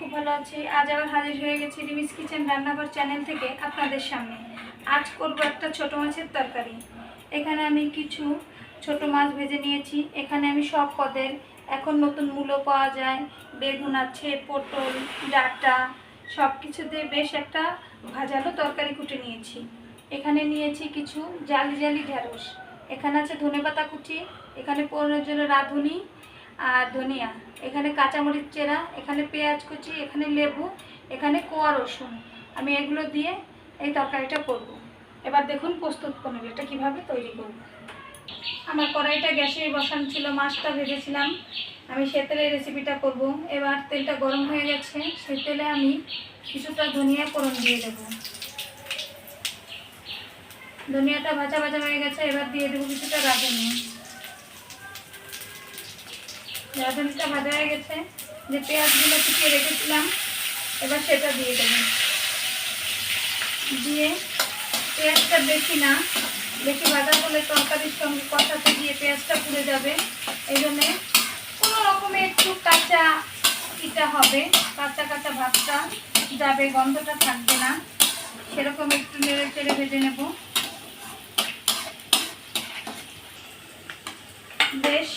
খুব ভালো আছি। আজ আবার হাজির হয়ে গেছি রিমিস কিচেন রান্নাঘর চ্যানেল থেকে আপনাদের সামনে। আজ করব একটা ছোট মাছের তরকারি। এখানে আমি কিছু ছোট মাছ ভেজে নিয়েছি। এখানে আমি সব পদের, এখন নতুন মূলো পাওয়া যায়, বেগুন আছে, পটল, ডাঁটা, সব কিছু দিয়ে বেশ একটা ভাজালো তরকারি কুটে নিয়েছি। এখানে নিয়েছি কিছু জালি জালি ঢেঁড়স, এখানে আছে ধনেপাতা কুচি, এখানে প্রয়োজনে রাঁধুনি আর ধনিয়া, এখানে কাঁচামরিচ চেরা, এখানে পেঁয়াজ কুচি, এখানে লেবু, এখানে কোয়া রসুন। আমি এগুলো দিয়ে এই তরকারিটা করব। এবার দেখুন প্রস্তুত প্রণালীটা কীভাবে তৈরি করব। আমার কড়াইটা গ্যাসে বসানো ছিল, মাছটা ভেজেছিলাম। আমি সে তেলে রেসিপিটা করব। এবার তেলটা গরম হয়ে গেছে, সেই তেলে আমি কিছুটা ধনিয়া ফোড়ন দিয়ে দেবো। ধনিয়াটা ভাজা ভাজা হয়ে গেছে, এবার দিয়ে দেবো কিছুটা রাঁধুনি। রাঁধুনিটা ভাজা হয়ে গেছে, যে পেঁয়াজগুলো কুচিয়ে রেখেছিলাম এবার সেটা দিয়ে দেবো। দিয়ে পেঁয়াজটা বেশি না, বেশি ভাজা করলে তরকারির সঙ্গে কষাতে গিয়ে পেঁয়াজটা পুড়ে যাবে। এই জন্যে কোনো রকমে একটু কাঁচা ইটা হবে, কাঁচা কাঁচা ভাতটা যাবে, গন্ধটা থাকবে না, সেরকম একটু নেড়ে চেড়ে ভেজে নেব। বেশ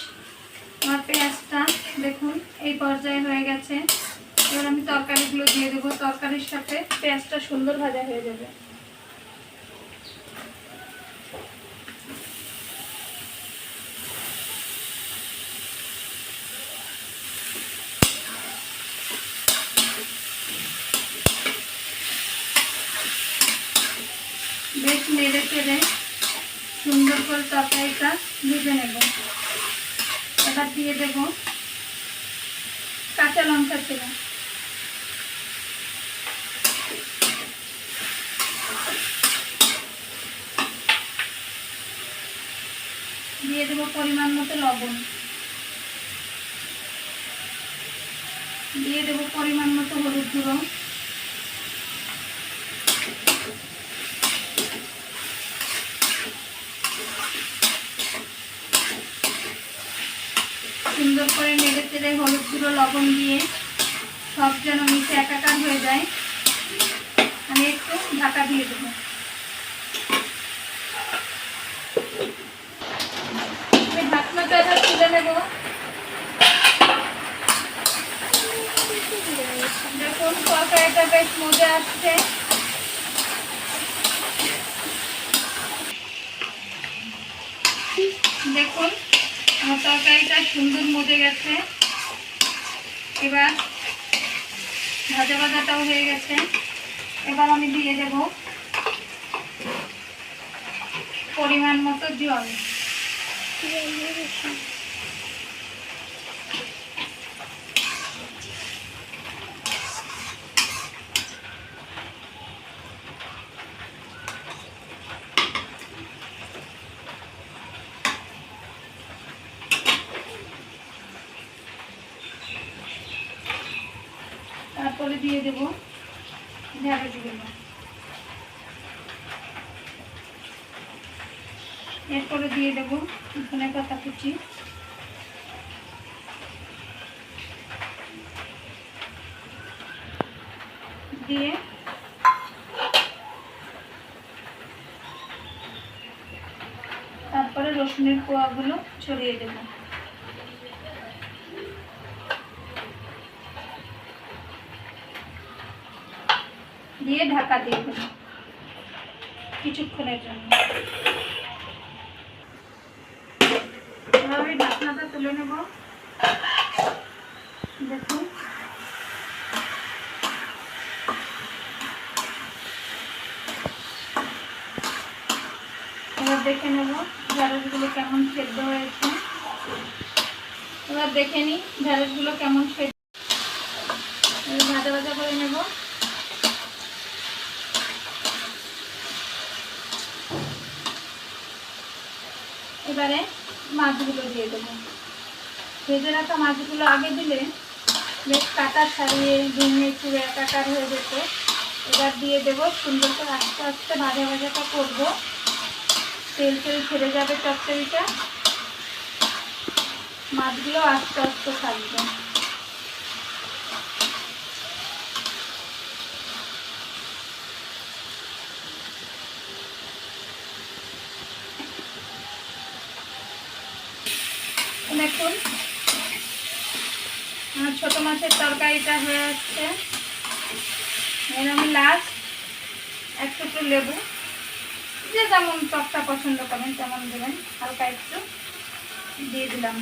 আমার পেঁয়াজটা দেখুন এই পর্যায়ে হয়ে গেছে। এবার আমি তরকারিগুলো দিয়ে দেবো, তরকারির সাথে পেঁয়াজটা সুন্দর ভাজা হয়ে যাবে। বেশ নেড়ে চেড়ে সুন্দর করে তরকারিটা ভেজে নেব। এবার দিয়ে দেব কাঁচা লঙ্কা ছিল, দিয়ে দেব পরিমাণ মতো লবণ, দিয়ে দেব পরিমাণ মতো হলুদ গুঁড়ো, সুন্দর করে নেড়ে চেড়ে হলুদ গুঁড়ো লবণ দিয়ে সব যেন মিশে একাকার হয়ে যায়। আমি একটু ঢাকা দিয়ে দেবো। আমি ঢাকনাটা এবার তুলে নেব। দেখুন তরকারিটা বেশ মজে আসছে। দেখুন আমার তরকারিটা সুন্দর মজে গেছে। এবার ভাজা ভাজাটাও হয়ে গেছে। এবার আমি দিয়ে দেব পরিমাণ মতো জল। তারপরে দিয়ে দেব ঢেঁড়সগুলো, এরপরে দিয়ে দেব ধনেপাতা কুচি, দিয়ে তারপরে রসুনের কোয়াগুলো ছড়িয়ে দেব। দিয়ে ঢাকা দিয়ে দেব কিছুক্ষণের জন্য। এভাবে ঢাকনাটা তুলে নেব। দেখুন এবার দেখে নেব ঢেঁড়সগুলো কেমন সেদ্ধ হয়েছে। এবার দেখে নিই ঢেঁড়সগুলো কেমন সেদ্ধ। ভাজা ভাজা করে নেব। এবারে মাছগুলো দিয়ে দেবো। ভেজে রাখা মাছগুলো আগে দিলে বেশ কাটা ছাড়িয়ে ভেঙে চুড়ে একাকার হয়ে যেত। এবার দিয়ে দেবো, সুন্দর করে আস্তে আস্তে ভাজা ভাজাটা করবো। তেল তেল ছেড়ে যাবে চচ্চড়িটা, মাছগুলো আস্তে আস্তে থাকবে। আমার ছোটো মাছের তরকারিটা হয়ে যাচ্ছে। এর আমি লাস্ট এক টুকরো লেবু, যে যেমন টকটা পছন্দ করেন তেমন দেবেন, হালকা একটু দিয়ে দিলাম।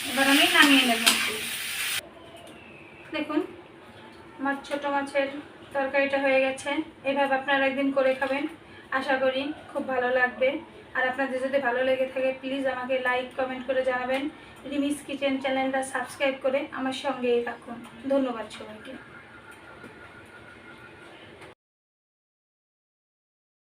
এবার আমি নামিয়ে নেব। দেখুন আমার ছোটো মাছের তরকারিটা হয়ে গেছে। এভাবে আপনারা একদিন করে খাবেন, আশা করি খুব ভালো লাগবে। আর আপনাদের যদি ভালো লেগে থাকে প্লিজ আমাকে লাইক কমেন্ট করে জানাবেন। রিমিস কিচেন চ্যানেলটা সাবস্ক্রাইব করে আমার সঙ্গেই থাকুন। ধন্যবাদ সবাইকে।